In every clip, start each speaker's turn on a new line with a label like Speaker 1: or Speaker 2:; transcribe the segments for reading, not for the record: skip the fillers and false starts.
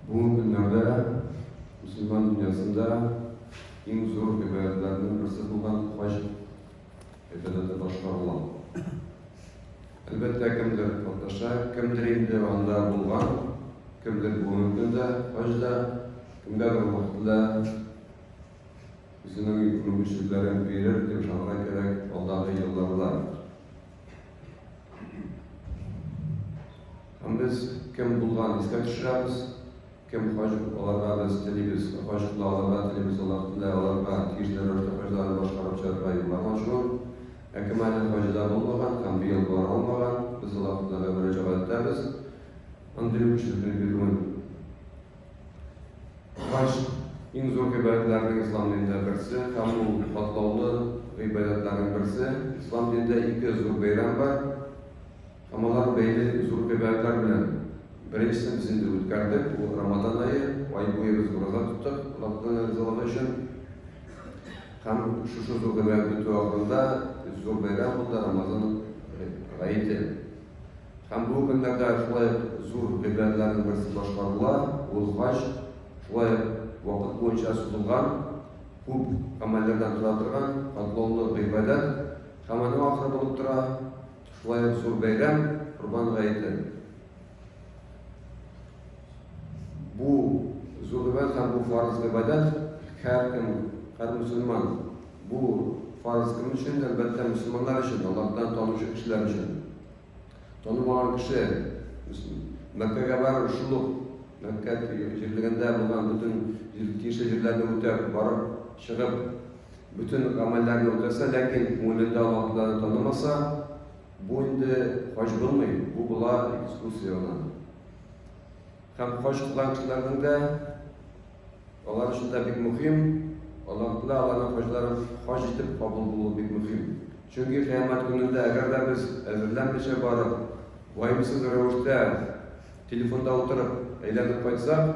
Speaker 1: Bugün günlerde Müslüman dünyasında en zor ibadetlerden birisi olan hac ibadeti başkarılan. Elbette kimdir kardeşler, kimdir indi anda bulgan, kimdir bugün günde hacda, kimdir vakitle bizning müşriklerin verir deb şanlar gerek Allah'ın yollarlar. Hem biz kim bulgan iske düşüremiz, kim hac olarga biz tilimiz, hac kılalarga tilimiz olarga tiyişler örtü hacları başkarıp çarpıya yollarga şunun. Kim aynen hacıda bulmagan, hem bir yıl var olmagan, biz Allah'la müracaat ederiz. Andırı müşriklerin bir gün. Hac en zor ibadetlerden İslam dininde birisi, hem bu katlavlı ibadetlerden birisi. İslam dininde iki zor bayram var. Amalar belli zor ibadetler bilen. Birincisini bizim de ötkerdik, bu Ramazan ayı, ay boyu biz burada tuttuk. Allah'tan rızalığı için hem şu zor ibadeti tuğağında zor bayram, bu da Ramazan'ın ayıdır. Hem bu günlerde şulay zor ibadetlerden birisi başkarıla, o hac, şulay vakit boyunca tutulgan, көп amellerden turatırgan, katlovlu ibadet, hemen ahırı bulup tura, şulay zor bayram, Kurban ayıdır. Bu zor ibadet hem bu farz ibadet, her Müslüman bu farz kim için, elbette Müslümanlar için, Allah'tan tanışık kişiler için. Tanımayan kişi, Mekke'ye var uşuluk, Mekke jirliginde bulgan bütün kişi jirlerine ötep, barıp, çıkıp, bütün amellerini ötese, lakin müllinde Allah'tan tanımasa, bu indi hac bulmayı, bu bula ekskursiyona. Hem hac kılan kişilerden de, onlar için de bir mühim, Allah'ın hacıların hac edip kabul buluğu bir mühim. Çünkü kıyamet gününde eğer de biz ezirlenmişe barıp, vayımsız röveşte telefonda oturup eğlenip koysak,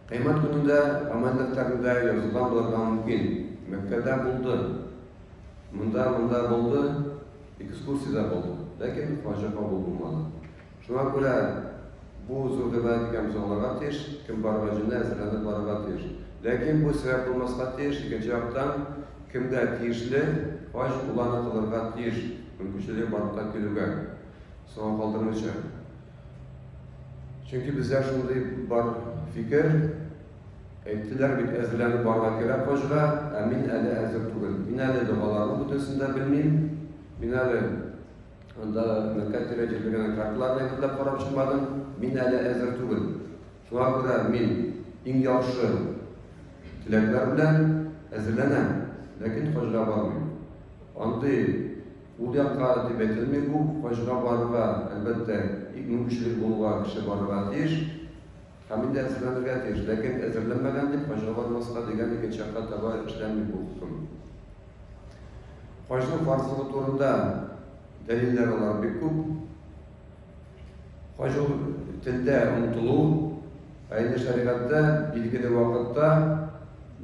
Speaker 1: kıyamet gününde amelliklerinde yazılan bulurgan mümkün. Mekke'de buldu, mında buldu, ekskursiyada buldu. Lakin hacı kabul bulmadı. Şuna göre bu zor ibadet kimselerine teş, kim barabacında ezirlenip baraba teş. Lakin bu sebep olmasına teş, ikinci yaktan kimde teşli, hac ulanı kılırga teş, mümkünçeliği barıkta kelüge, sonra kaldırmışı. Çünkü bizler şimdi bar fikir, ettiler bir ezirlenip barba kerek hacıga, emin eli ezir tuğul. Minali dualarını bütünsünde bilmeyeyim, minali onda Mekke dereceliğine kartlarla yakında para çıkmadım, minali ezir tuğul. Şuna göre min, en yaxşı tilekler bilen ezirlenen, lakin hacıga barmayım. Andı, bu yakka dip etilmeyi bu hacıga barba elbette ilk mümkünçülük buluğa kişi barba deyir. Haminde ezirlenirge deyir. Lakin ezirlenmeden deyip hacıga barmasına degen ikinci yakka taba işlenmeyi bu hukum. Hacının farzlığı turunda deliller olarak bir küp. Hacı tilde unutuluğu, aynı şeriatta, bilgili vakitte,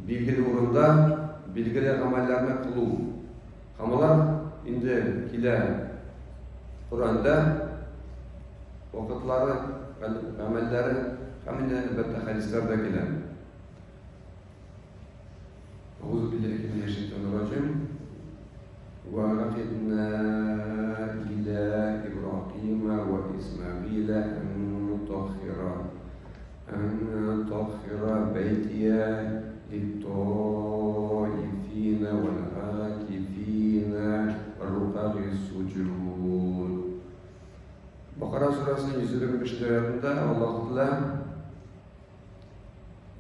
Speaker 1: bilgili urunda, bilgili amellerine kılığı. Amalar indi kile Kur'an'da vakitleri, amelleri hamine elbette hadislerde kile. Euzubillahimineşşeytanirracim. وَعَقِدْنَا إِلَى إِبْرَاهِيمَ وَإِسْمَاعِيلَ أَنْ طَهِّرَ بَيْتِيَ لِلطَّائِفِينَ وَالْعَاكِفِينَ وَالرُّكَعِ السُّجُودِ. Bakara surasının 125. ayetinde Allah Teala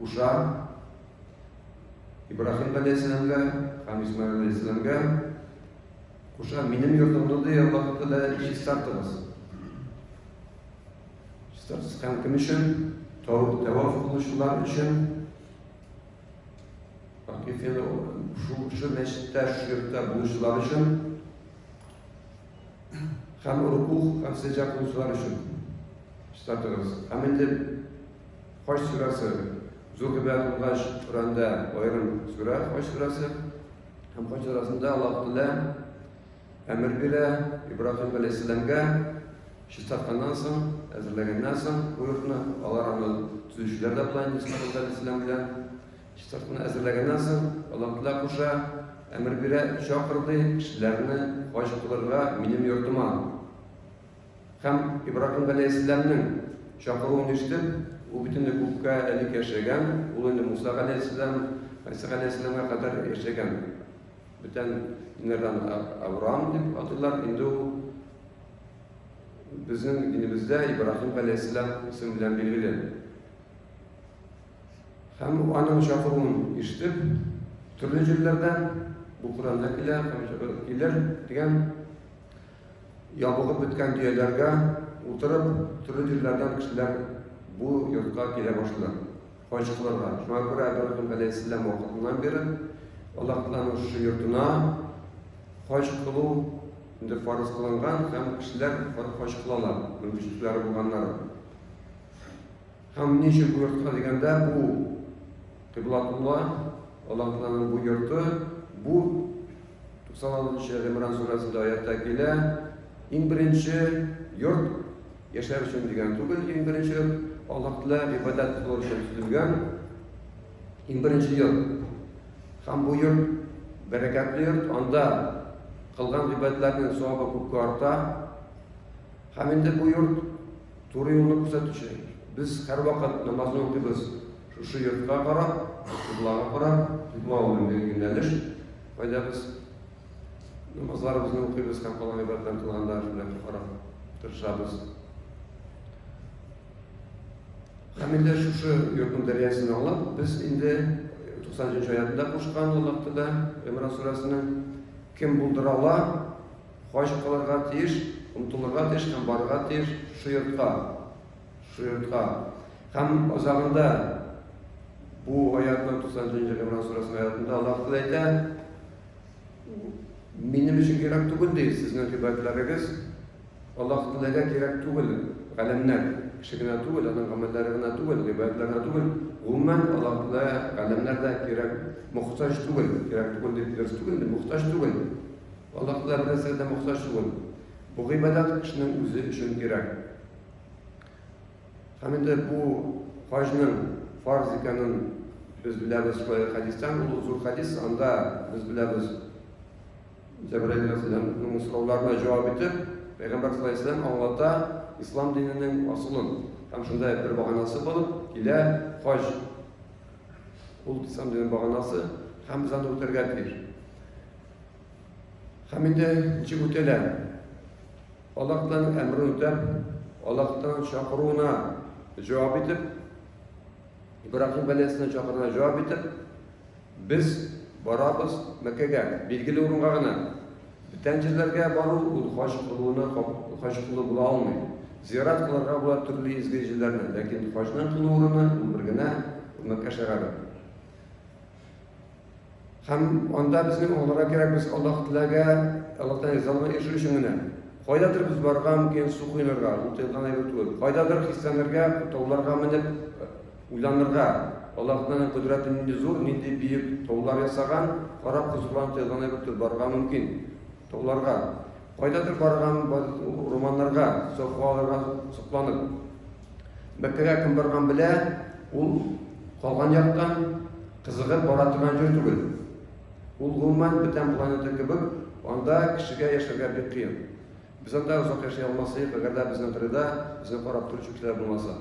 Speaker 1: uşağı İbrahim Aleyhisselam'a, hem İsmail Aleyhisselam'a uşağı benim yurdumda diye Allah Teala işi startınız. Startınız hem kim için? Tevaf kılışlar için akifini şu meşritte, şu yurtta buluşlar için hem rukuh hem secak kılışlar için startınız. Hem de Hac suresi zor ibadet olgaç Kur'an'da ayrım sure Hac suresi hem Hac suresinde Allah Teala emir bile İbrahim Aleyhisselam'a şi startkandan soň әзерләгәннән соң бу йортны алар аны төзүчеләр дә план ислам белән сыртын әзерләгәннән соң Аллаһ Тәала куша әмер бирә, чакырды кешеләрне хаҗ кылырга минем йортыма. Һәм Ибраһим галәйһиссәламның чакыруын ишетеп, ул битенле күккә элек яшәгән, ул инде Муса галәйһиссәлам, Иса галәйһиссәламга кадәр яшәгән. Бүтән диннәрдән Авраам дип атыйлар, инде ул безнең динебездә Ибраһим галәйһиссәлам исеме белән билгеле. Һәм аның чакыруын ишетеп, төрле җирләрдән бу Кур'анда килер дигән ябыгып беткән дөяләргә утырып, төрле җирләрдән кешеләр бу йортка килә башлар. Хаҗ кылырга. Шуңа күрә Ибраһим галәйһиссәлам вакытыннан бери Аллаһ Тәаланың шу йортына хаҗ кылу инде фарыз кылынган һәм кешеләр хаҗ кылалар, мөмкинлекләре булганнар. Һәм ничек бу йортка дигәндә бу Кыблатулла, Аллаһ Тәаланың бу йорты, бу 96 Имран сурасында аятта килә, иң беренче йорт яшәр өчен дигән түгел, иң беренче Аллаһ Тәала ибадат кылыр өчен төзелгән иң беренче йорт. Һәм бу йорт бәрәкәтле йорт, анда кылган ибадатларның савабы күпкә арта. Һәм инде бу йорт туры юлны күрсәтүче. Без һәр вакыт намазны укыйбыз. Шу йортка карап, кыблага карап, кыбла ул юнәлеш. Кайда без намазларыбызны укыйбыз һәм кылган ибадаттан кылганда шулай карап тырышабыз. Һәм инде шу йортның дәрәҗәсен аңлап, без инде 90 аятында кушкан Аллаһ Тәала Имран сурасының кем булдыра ала, хаҗ кылырга тиеш, омтылырга тиеш һәм барырга тиеш шу йортка. Һәм азагында бу аятның 90 Имран сурасының аятында Аллаһ Тәала әйтә: "Минем өчен кирәк түгел ди сезнең ибадатларыгыз, Аллаһ Тәалага кирәк түгел, галәмнәр, кешегә түгел, аның гамәлләре генә түгел, ибадатларына түгел, гомумән Аллаһ Тәала галәмнәрдә кирәк, мохтаҗ түгел, кирәк түгел дип дөрес түгел, мохтаҗ түгел. Аллаһ Тәала берсенә мохтаҗ түгел. Бу гыйбадат кешенең үзе өчен кирәк." Һәм инде бу хаҗның фарз икәнен без беләбез хадистан, ул зур хадис, анда без беләбез Җәбраил алейһиссәламның сорауларына җавап итеп, Пәйгамбәр саллаллаһу алейһи ва саллям аңлата ислам диненең асылын. Һәм шунда бер баганасы булып килә хаҗ. Ул ислам диненең баганасы һәм без аны үтәргә тиеш. Һәм инде ничек үтәлә? Аллаһ Тәаланың әмрен үтәп, Аллаһ Тәаланың чакыруына җавап итеп, Ибраһим галәйһиссәламның чакыруына җавап итеп, без барабыз Мәккәгә, билгеле урынга гына. Бүтән җирләргә бару ул хаҗ кылу була алмый. Зиярат кылырга була төрле изге җирләрне, ләкин хаҗның кылу урыны бер генә Мәккә шәһәре. Һәм анда безнең аңларга кирәк, без Аллаһ Тәаләгә, Аллаһ Тәалә ризалыгын ирешү өчен генә. Кайдадыр без барырга мөмкин, су куйнарга, утылган әйбер түгел. Кайдадыр хисләнергә, тауларга менеп уйланырга. Аллаһ Тәаләнең кудрәте нинди зур, нинди биек таулар ясаган, карап кызган тыйган әйбер түгел, барырга мөмкин. Тауларга. Кайдадыр барган романнарга, софаларга сокланып. Мәккәгә кем барган белә, ул калган яктан кызыгып бара торган җир түгел. Ул гомумән бүтән планета кебек, анда кешегә яшәргә бик кыен. Без анда озак яшәй алмасак, әгәр дә безнең тирәдә безне карап торучы кешеләр булмаса.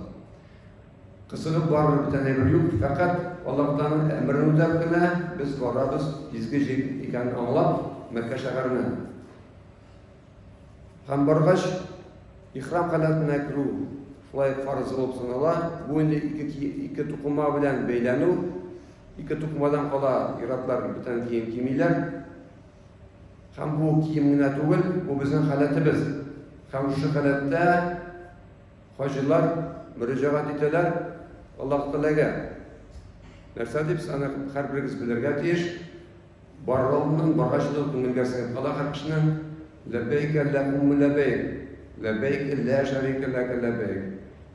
Speaker 1: Кызыгып барыр бүтән әйбер юк, фәкать Аллаһ Тәаланың әмрен үтәп кенә без барабыз, изге җир икәнен аңлап, Мәккә шәһәренә. Һәм баргач, ихрам халәтенә керү шулай фарыз булып санала. Бу инде ике тукыма белән бәйләнү, ике тукымадан кала иратлар бүтән кием кимиләр. Һәм бу кием генә түгел, бу безнең халәтебез. Һәм шу халәттә хаҗилар мөрәҗәгать итәләр Аллаһ Тәаләгә. Нәрсә дип аны һәрберегез белергә тиеш. Баргалының баргачлы күңелгә сыгып кала һәр кешенең ләбәйк ләһум ләбәйк, ләбәйк ла шәрика ләка ләбәйк,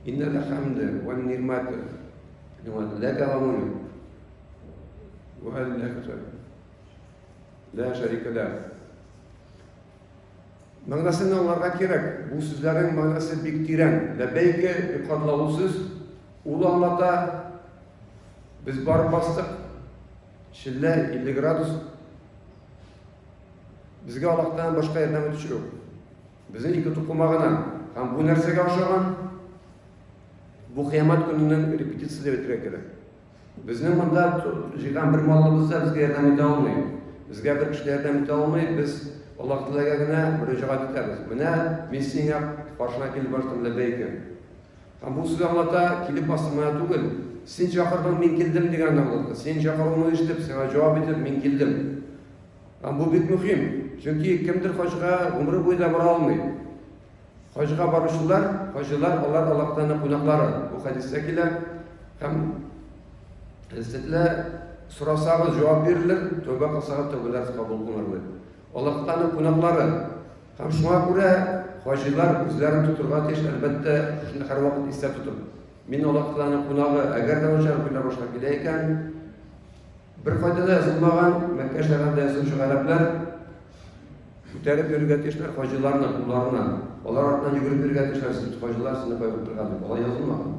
Speaker 1: иннал хәмдә ва ни'мата ләка ва мулк, ва һәл ләка ла шәрика ләк. Мәгънәсен аңларга кирәк. Бу сүзләрнең мәгънәсе бик тирән. Ләбәйке бик катлаулы сүз. Ул аңлата, без барып бастык, Чиллә 50 градус. Безгә Аллаһтан башка ярдәм итүче юк. Безнең ике тукыма гына. Һәм бу нәрсәгә охшаган? Бу кыямат көненең репетициясе дип әйтергә кирәк. Безнең монда җыйган бер малыбыз да безгә ярдәм итә алмый. Безгә бер кеше ярдәм итә алмый, без Аллаһ Тәгаләгә генә мөрәҗәгать итәбез. Менә мин сиңа каршына килеп баштым ләбәйкә. Һәм бу сүз аңлата, килеп бастырмая түгел. Син чакырдың, мин килдем дигән аңлата. Син чакыруыңны ишетеп, сиңа җавап итеп, мин килдем. Һәм бу бик мөһим. Чөнки кемдер хаҗга гомере буена бара алмый. Хаҗга баручылар, алар Аллаһтан кунаклары. Бу хадистә килә. Һәм хадистә сорасагыз җавап бирелер, тәүбә кылсагыз тәүбәләр кабул булыр. Аллаһтан кунаклары. Һәм шуңа күрә хаҗилар үзләрен тутырга тиеш, әлбәттә, шуны һәрвакыт истә тотып. Мин Аллаһтан кунагы, әгәр дә ошар күлә башка килә икән, бер файда да язылмаган Мәккә шәһәрендә язылучы гарәпләр күтәреп йөрергә тиешләр хаҗиларны кулларына. Алар артыннан йөгереп йөрергә тиешләр, хаҗилар сине кайтып торган дип. Алай язылмаган.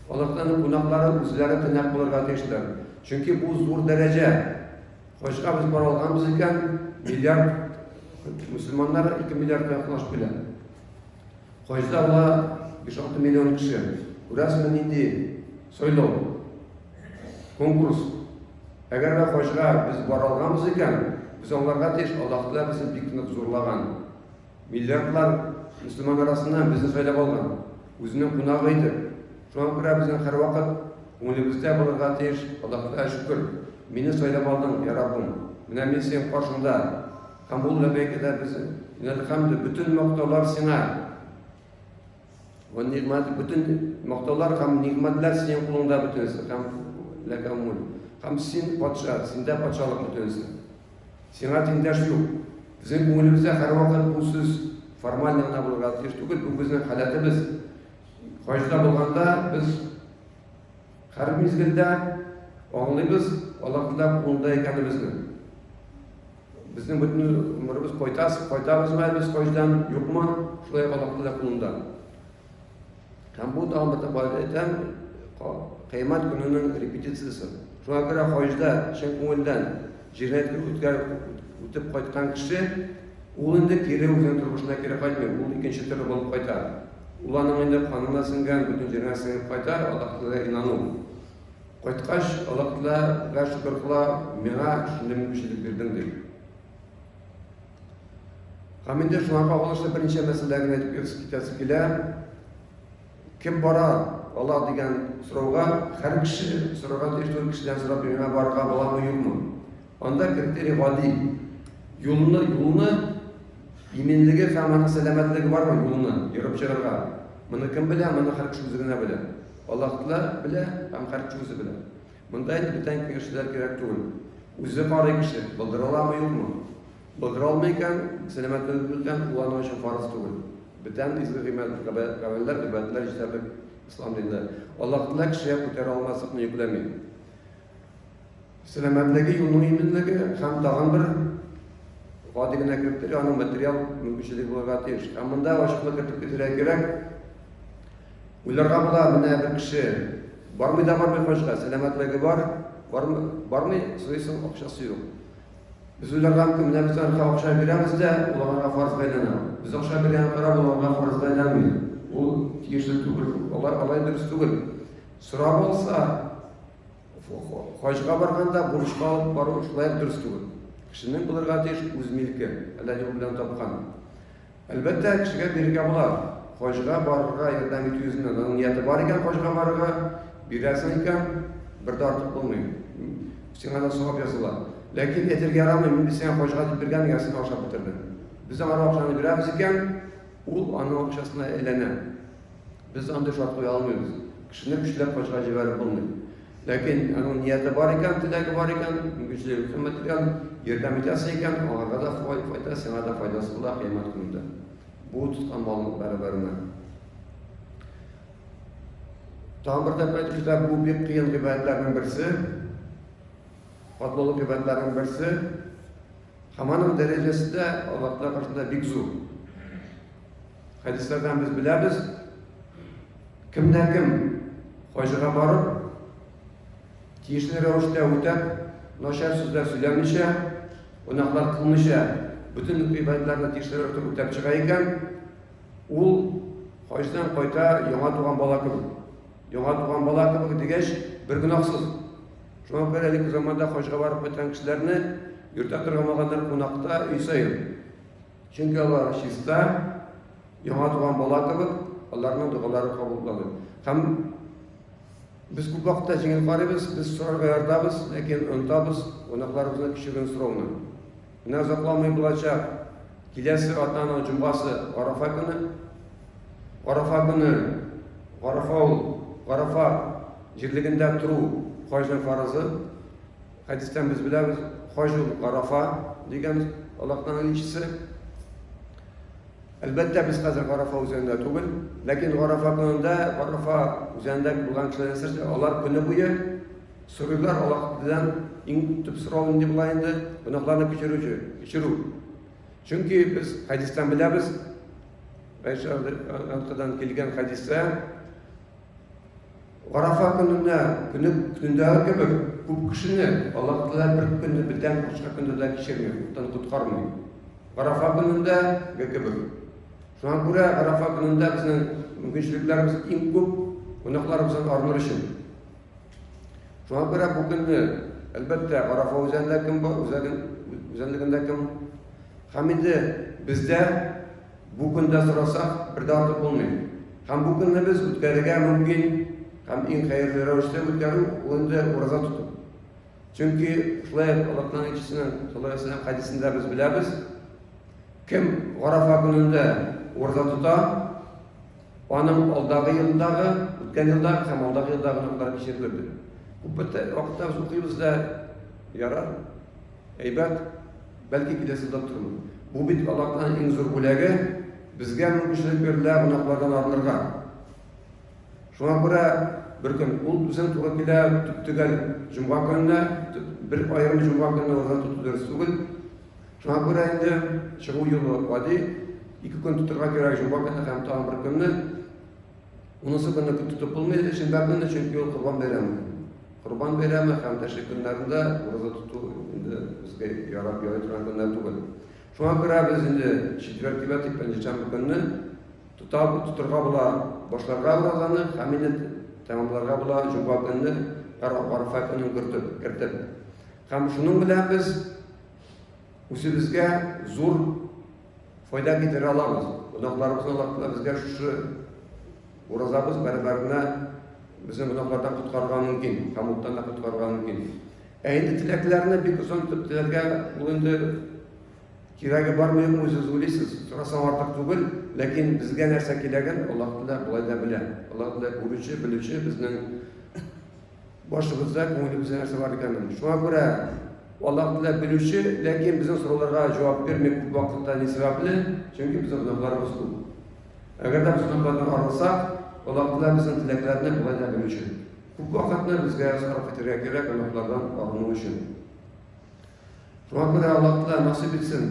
Speaker 1: Аллаһтан кунаклары үзләре тынак булырга тиешләр. Чөнки бу зур дәрәҗә. Хаҗга без бара алганбыз икән, миллиард мусульманнар 2 миллиардка якынлашып килә. Хаҗда була 5-6 миллион кеше. Күрәсезме нинди сайлау, конкурс. Әгәр дә хаҗга без бара алганбыз икән, без аңларга тиеш, Аллаһ Тәгалә безне бик нык зурлаган. Миллиардлар мусульман арасыннан безне сайлап алган. Үзенең кунагы итеп. Шуңа күрә безнең һәрвакыт күңелебездә булырга тиеш, Аллаһ Тәгалә шөкер, мине сайлап алдың, я Раббым. Менә мин синең каршыңда. Һәм бу ләбәйкәдә безне бөтен мактаулар сиңа. Ва нигъмат, бөтен мактаулар һәм нигъмәтләр синең кулыңда бөтенесе. Һәм син патша, синдә патшалык бөтенесе. Сиңа тиңдәш юк. Безнең күңелебездә һәрвакыт бу сүз формаль гына булырга тиеш түгел. Бу безнең халәтебез. Хаҗда булганда без һәр мизгелдә аңлыйбыз Аллаһның кулында икәнебезне. Безнең бөтен гомеребез кайтабызмы без хаҗдан юкмы? Шулай Аллаһның кулында. Һәм бу тагын бер әйтәм, кыямат көненең репетициясе. Шуңа күрә хаҗда чын күңелдән җирәткә үтеп кайткан кеше, ул инде кире үзенең тормышына кире кайтмый, ул икенче төрле булып кайта. Ул аның инде канына сеңгән бөтен җиргә сеңеп кайта, Аллаһка инану. Кайткач, Аллаһка шөкер кыла, миңа шундый мөмкинлек бирдең дип. Һәм инде шуңа кагылышлы берничә мәсьәләләрне әйтеп китәсе килә. Кем бара Аллаһ дигән сорауга, һәр кеше сорауга тиеш түгел, кешедән сорап миңа барырга буламы юкмы? Анда критерий гади. Юлны иминлеге һәм аның сәламәтлеге бармы юлны йөреп чыгарга? Моны кем белә? Моны һәр кеше үзе генә белә. Аллаһ Тәгалә белә һәм һәр кеше үзе белә. Монда бүтән кешеләр кирәк түгел. Үзе карый кеше, булдыра аламы юкмы? Булдыра алмый икән, сәламәтлеге белгән, ул аның өчен фарыз түгел. Бүтән изге гыйбадәтләр, гыйбадәтләр җитәрлек ислам динендә. Аллаһ Тәгалә кешегә күтәрә алмаслыкны йөкләми. Сәламәтлеге, юлның иминлеге һәм тагын бер гади генә критерий, аның материал мөмкинлеге булырга тиеш. Һәм монда ачыклык кертеп китәргә кирәк. Уйларга була, менә бер кеше бармый да бармый хаҗга, сәламәтлеге бармый, сөйсен акчасы юк. Biz ularga menә без акча бирәбез дә, уларга фарыз бәйләнә. Без акча биргән кара уларга фарыз бәйләнмәй. Ул тиешле түгел, алай дөрес түгел. Сорап алса, хаҗга барганда бурычка бару шулай дөрес түгел. Кешенең булырга тиеш үз милке, Аллаһ белән тапкан. Әлбәттә, кешегә бирергә була. Хаҗга барырга ярдәм итү үзеннән, аның нияте бар икән хаҗга барырга, бирәсең икән, бер дә артык булмый. Сиңа да савап языла. Ләкин әйтергә ярамый, мин сиңа хаҗга дип биргән ягъсен акча бетердем. Без аңа акчаны бирәбез икән, ул аның акчасына әйләнә. Без анда шарт куя алмыйбыз. Кешене көчләп хаҗга җибәреп булмый. Ләкин аның нияте бар икән, теләге бар икән, мөмкинлеге материал ярдәм итәсе икән, аңарга да файда, сиңа да файдасы була кыямат көнендә. Бу тоткан малның бәрабәренә. Тагын бер тапкыр әйтүчеләр, бу бик кыен гыйбадәтләрнең берсе. Катлаулы гыйбадәтләрнең берсе. Һәм аның дәрәҗәсе дә Аллаһка каршында бик зур. hadislardan biz bilamiz, kimde-kim hojiga borib, tiyishli ravishda o'tab, noshar so'zlar so'zlamisha, gunohlar qilmisha, butun ibodatlarni tiyishli ravishda o'tab chiqar ekan, u hojidan qayta yangi tug'an bola kabi. Yangi tug'an bola kabi degach, bir gunohsiz. Shunga ko'ra ilk zamonda hojiga borib qaytgan kishilarni yurtda turganlar qo'noqda uy sayil. Chunki ular shista yangi tug'an bola kabi ularning duolari qabul bo'ladi. Ham biz ko'p vaqtda jengil qaraymiz, biz so'rarga yordamiz, lekin unutamiz gunohlarimizni kechirgan so'rovni. Buni uzoqlamay bo'lajak. Kelasi Otani jumasi Arafa kuni, Arafa jirligida turuv hojning farzı. Hadisdan biz bilamiz, hojul Arafa degan Allohning elchisi. Albatta biz hozir Arafa o'zenda tug'il, lekin Arafa kunida Arafa o'zenda bo'lgan kishilar ular kuni bo'yi so'rovlar Allohdan eng tub so'rov deb bilaydi, gunohlarni kechiruv. Chunki biz hadisdan bilamiz, Ayshadan kelgan hadisda Arafa kunida ko'p kishini Alloh taolo bir kunni birdan boshqa kunda kechirmaydi, undan qutqarmaydi. Arafa kunida ko'p. Shunga ko'ra Arafa kunida bizning mumkinchiliklarimiz eng ko'p, gunohlarimizni arinishi. Shunga ko'ra bu kunni albatta Arafa o'zanda kim bor, o'zanligida kim hamida bizda bu kunda so'rasak bir dardib bo'lmaydi. Ham bu kunni biz o'tkazishga mumkin, ham eng xayrli ravishda o'tkaruv, unda ro'za tutib. Chunki Allohning elchisining sallallohu alayhi vasallam hadisida biz bilamiz, kim Arafa kunida ro'za tutar, onun oldagi yildagi, o'tgan yildagi ham oldagi yildagi gunohlar kechiriladi. Bu bitta vaqtda biz o'qiymiz-da, yarar, aybat, balki kelasi yilda turadi. Bu bit Allohning eng zo'r bo'lagi, bizga mumkinchilik berilgan gunohlardan arınırga. Shunga ko'ra bir kun bizning to'g'ri kelib tugal juma kunida bir ayrim juma kunida ro'za tutib tugul. Shunga ko'ra endi chiqib yo'li vodiy 2 kun tuturga kerak juma kunida ham tam bir kunni unisi kunni tutib bo'lmaydi, shunday kunni chunki yo'l Qurban bayrami ham tashrik kunlarida ro'za tutib endi bizga yarab turgan kunlar tugul. Shunga ko'ra biz endi четверг va panshanba kunni tuturga bo'la boshlarga ro'zani, hamini tamomlarga bo'la juma kunni Arafa kunini kiritib. Ham shuning bilan biz o'zimizga zo'r foyda keltira olamiz. Gunohlarimizni Alloh taolo bizga shu ro'zamiz barabarina bizni gunohlardan qutqargan mumkin, hamutdan qutqargan mumkin. Endi tilaklarni bir uzun tilaklarga bu endi keragi bormi-yo'qmi o'zingiz o'ylaysiz. So'rasam ortiq tugul, lekin bizga narsa kelagan Alloh taolo bo'layda biladi. Alloh taolo ko'ruvchi, biluvchi, bizning boshimizda ko'nglimizda narsa bor ekanini. Shunga ko'ra Alloh taolo biluvchi, lekin bizning so'rovlarga javob bermay ko'p vaqtda ne sababli? Chunki bizning gunohlarimiz ko'p. Agarda biz gunohlardan arınsak, Alloh taolo bizning tilaklarni bo'layda biluvchi. Ko'p vaqtni bizga sarf etishga kerak gunohlardan arinish uchun. Shunga ko'ra Alloh taolo nasib etsin.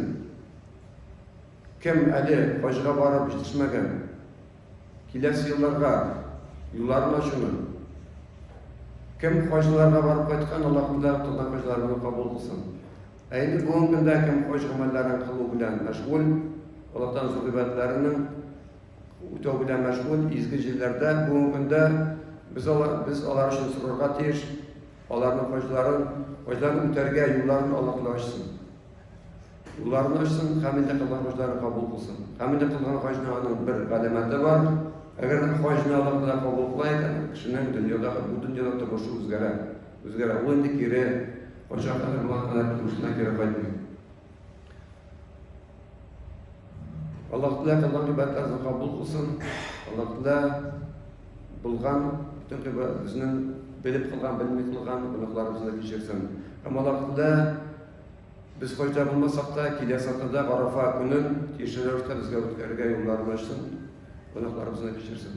Speaker 1: Kim hali hojiga borib yetishmagan, kelasi yillarga yo'llarini ochishini, kim hojilarga borib qaytgan, Alloh taolo qilgan hojilarini qabul qilsin. Endi bugungi kunda kim hoj amallarini qilib bilan mashg'ul, Allohdan zo'r ibodatlarini o'tov bilan mashg'ul, ezgi yillarda bugungi kunda biz ular uchun so'rarga tegish, ularning hojilarini o'targa yo'llarini Alloh taolo ochsin. Ularni ochsin, hamida qilgan hojlarni qabul qilsin. Hamida qilgan hojning bir alamati bor. Agar hojni Alloh taolo qabul qilmaydi, kishining bu dunyoda boshi o'zgaradi. U endi kiri hojlarni muvaffaqiyat qilishdan kerak bo'lmaydi. Alloh taolo qilgan ibodatlarni qabul qilsin. Alloh taolo bo'lgan butun bizning bilib qilgan, bilmay qilgan gunohlarimizni kechirsin. Alloh taolo biz hojda bo'lmasak da kelasi haftada Arafa kunini teshib bizga o'tkazgan yo'llarni ochsin, gunohlarimizni kechirsin.